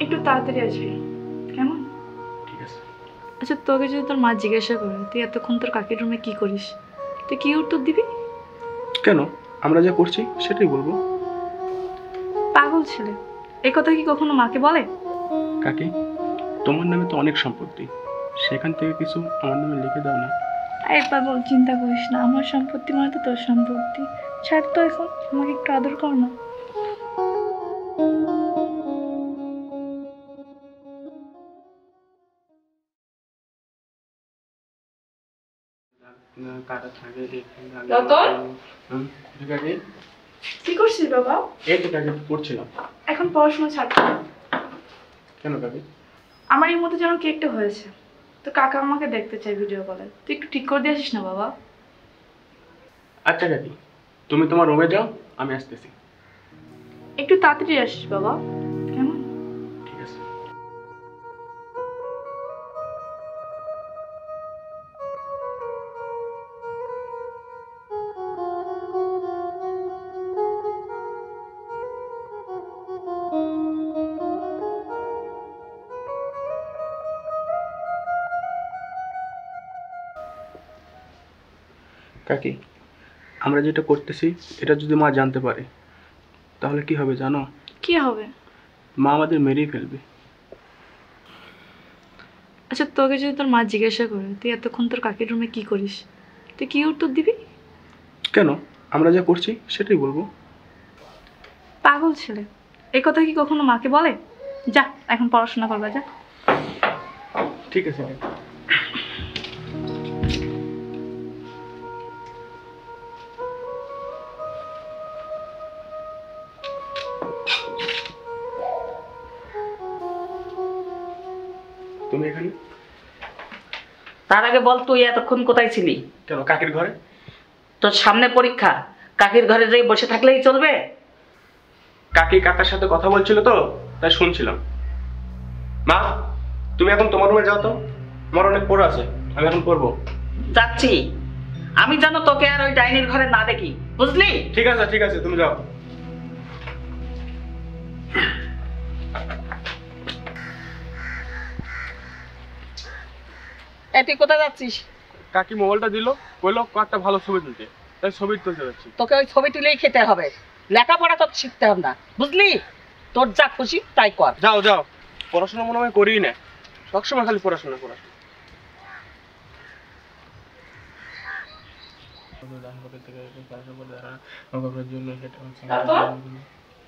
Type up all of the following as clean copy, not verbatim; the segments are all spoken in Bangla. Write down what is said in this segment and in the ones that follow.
একটু তাড়াতাড়ি আসবি কেমন? ঠিক আছে। আচ্ছা, তোকে যদি তোর মা জিজ্ঞাসা করে তুই এতক্ষণ তোর কাকির রুমে কি করিস, তুই কি উত্তর দিবি? কেন, আমরা যা করছি সেটাই বলবো। পাগল ছেলে, এই কথা কি কখনো মাকে বলে? কাকি, তোমার নামে তো অনেক সম্পত্তি, সেখান থেকে কিছু আমার নামে লিখে দাও না। আরে পাগল, চিন্তা করিস না, আমার সম্পত্তি মানে তো তোর সম্পত্তি। ছাড় তো, এখন আমাকে একটু আদর কর না। কাটা থাকে কাকি, কি করছিস বাবা? এই তো কাকি পড়ছিলাম। এখন পড়াশোনা ছাড়। কেন কাকি? আমার এই মধ্যে যেন কি একটা হয়েছে, তো কাকা আমাকে দেখতে চাই ভিডিও কলে, তুই একটু ঠিক করে দিয়ে আসিস না বাবা। আচ্ছা কাকি, তুমি তোমার রুমে যাও, আমি আসতেছি। একটু তাড়াতাড়ি আসিস বাবা কেমন? ঠিক আছে। কাকি, আমরা যেটা করতেছি এটা যদি মা জানতে পারে তাহলে কি হবে জানো? কি হবে? মা আমাদের মেরেই ফেলবে। আচ্ছা, তোকে যদি তোর মা জিজ্ঞাসা করে তুই এতক্ষণ তোর কাকির রুমে কি করিস, তুই কি উত্তর দিবি? কেন, আমরা যা করছি সেটাই বলবো। পাগল ছেলে, এই কথা কি কখনো মাকে বলে? যা, এখন পড়াশোনা করবা, যা। ঠিক আছে কাকি। তুমি এখানে? তার আগে বল, তুই এতক্ষণ কোথায় ছিলি? কেন, কাকির ঘরে। তোর সামনে পরীক্ষা, কাকির ঘরে যেয়ে বসে থাকলেই চলবে? কাকি কাকার সাথে কথা বলছিল তো, তাই শুনছিলাম। মা, তুমি এখন তোমার রুমে যাও তো, আমার অনেক পড়া আছে, আমি এখন পড়বো। যাচ্ছি, আমি যেন তোকে আর ওই ডাইনির ঘরে না দেখি, বুঝলি? ঠিক আছে ঠিক আছে, তুমি যাও। তুই কোথায় যাচ্ছিস? কাকি মোবাইলটা দিল, বললো কয়েকটা ভালো ছবি তুলতে, তাই ছবি তুলতে যাচ্ছি। তোকে ওই ছবি তুলেই খেতে হবে, লেখাপড়া তোকে শিখতে হবে না, বুঝলি? তোর যা খুশি তাই কর। যাও যাও, পড়াশোনা মনে হয় করিই না, সবসময় খালি পড়াশোনা পড়াশোনা।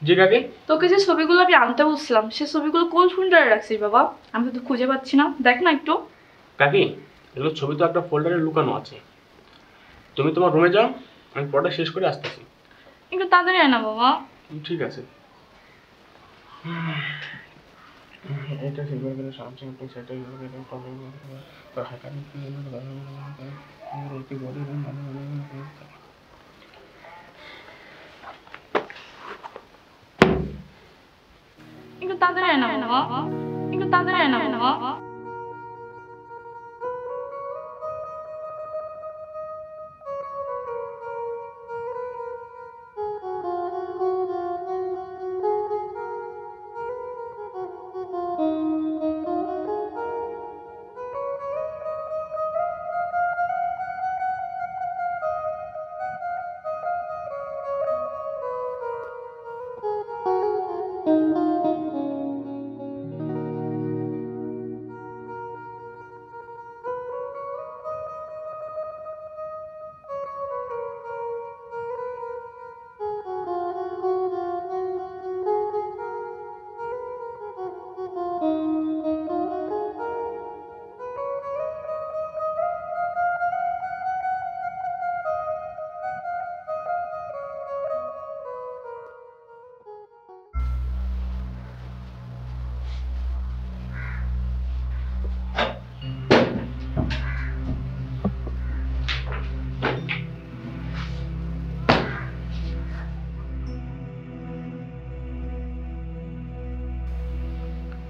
জি কাকি। তোকে যে ছবিগুলো আমি আনতে বলছিলাম সে ছবিগুলো কোন ফোল্ডারে রাখছিস বাবা? আমি তো খুঁজে পাচ্ছি না, দেখ না একটু। কাকি, এগুলো ছবি তো একটা ফোল্ডারে লুকানো আছে, তুমি তোমার রুমে যাও, আমি পড়াটা শেষ করে আসতেছি। একটু তাড়াতাড়ি আয় না বাবা। ঠিক আছে। এটা ঠিক করে গেলে স্যামসাং একটু সেটা প্রবলেম তো হ্যাকার কি বলে একটু তাড়াতাড়ি আয় না বাবা, একটু তাড়াতাড়ি আয় না বাবা।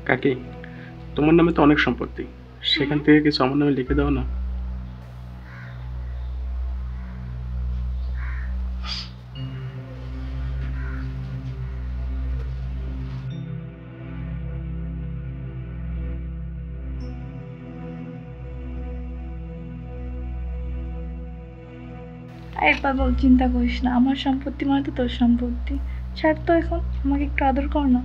কাকি, তোমার নামে তো অনেক সম্পত্তি, সেখান থেকে কিছু আমার নামে লিখে দাও না। এই পাগল, চিন্তা করিস না, আমার সম্পত্তি মানে তো তোর সম্পত্তি। ছাড় তো এখন, আমাকে একটু আদর কর না।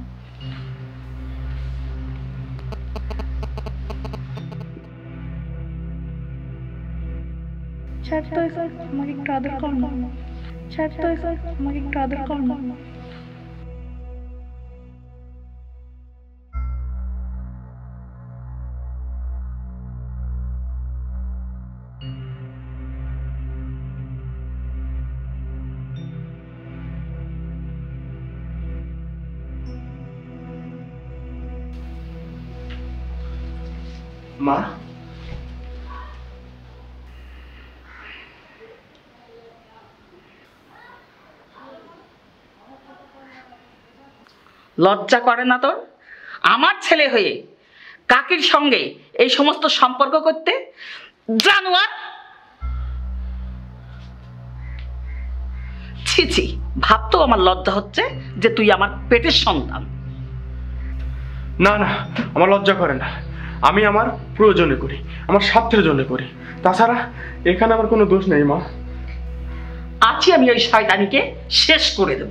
ছাড় তো এখন, আমাকে একটু আদর কর না। ছাড় তো এখন, আমাকে একটু আদর কর না। মা, লজ্জা করে না তোর? আমার ছেলে হয়ে কাকির সঙ্গে এই সমস্ত সম্পর্ক করতে? জানোয়ার! ছি ছি, ভাবতেও আমার লজ্জা হচ্ছে যে তুই আমার পেটের সন্তান। না না, আমার লজ্জা করে না। আমি আমার প্রয়োজনে করি, আমার স্বার্থের জন্য করি। তাছাড়া এখানে আমার কোনো দোষ নেই মা। আজই আমি ওই শয়তানিকে শেষ করে দেব।